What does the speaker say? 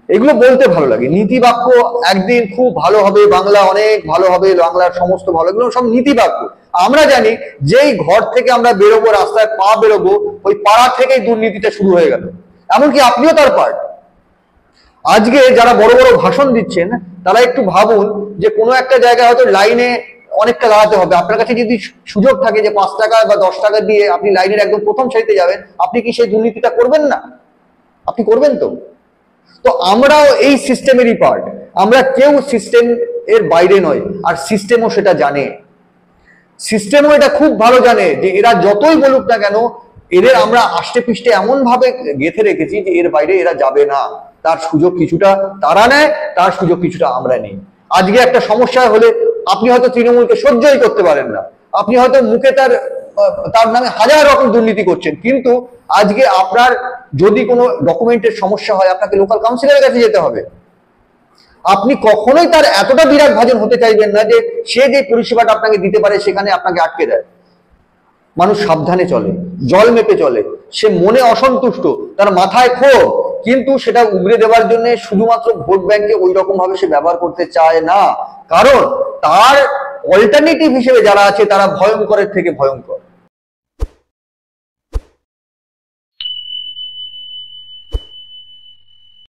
এগুলো বলতে ভালো লাগে। নীতি বাক্য একদিন খুব ভালো হবে, বাংলা অনেক ভালো হবে, বাংলার সমস্ত ভালো, এগুলো সব নীতি বাক্য। আমরা জানি যেই ঘর থেকে আমরা বেরোবো, রাস্তায় পা বেরোবো, ওই পাড়া থেকেই দুর্নীতিটা শুরু হয়ে গেল। এমনকি আপনিও তার পার্ট। আজকে যারা বড় বড় ভাষণ দিচ্ছেন তারা একটু ভাবুন যে কোনো একটা জায়গায় হয়তো লাইনে অনেকটা দাঁড়াতে হবে, আপনার কাছে যদি সুযোগ থাকে যে 5 টাকা বা 10 টাকা দিয়ে আপনি লাইনের একদম প্রথম সারিতে যাবেন, আপনি কি সেই দুর্নীতিটা করবেন না? আপনি করবেন তো। তো আমরাও এই সিস্টেমেরই পার্ট, আমরা কেউ সিস্টেম এর বাইরে নয়, আর সিস্টেমও সেটা জানে। সিস্টেমও এটা খুব ভালো জানে যে এরা যতই বলুক না কেন, এদের আমরা আষ্টে পৃষ্ঠে এমন ভাবে গেঁথে রেখেছি যে এর বাইরে এরা যাবে না। তার সুযোগ কিছুটা তারা নেয়, তার সুযোগ কিছুটা আমরা নেই। আজকে একটা সমস্যা হলে আপনি হয়তো তৃণমূলকে সহ্যই করতে পারেন না, আপনি হয়তো মুখে তার নামে হাজার রকম দুর্নীতি করছেন, কিন্তু আজকে আপনার যদি কোনো ডকুমেন্টের সমস্যা হয় আপনাকে লোকাল কাউন্সিলরের কাছে যেতে হবে। আপনি কখনোই তার এতটা বিরাট ভাজন হতে চাইবেন না যে সে যে পরিষেবাটা আপনাকে দিতে পারে সেখানে আপনাকে আটকে দেয়। মানুষ সাবধানে চলে, জল মেপে চলে, সে মনে অসন্তুষ্ট, তার মাথায় ক্ষোভ, কিন্তু সেটা উগরে দেওয়ার জন্য শুধুমাত্র ভোট ব্যাংকে ওই রকম ভাবে সে ব্যবহার করতে চায় না, কারণ তার অল্টারনেটিভ হিসেবে যারা আছে তারা ভয়ঙ্করের থেকে ভয়ঙ্কর।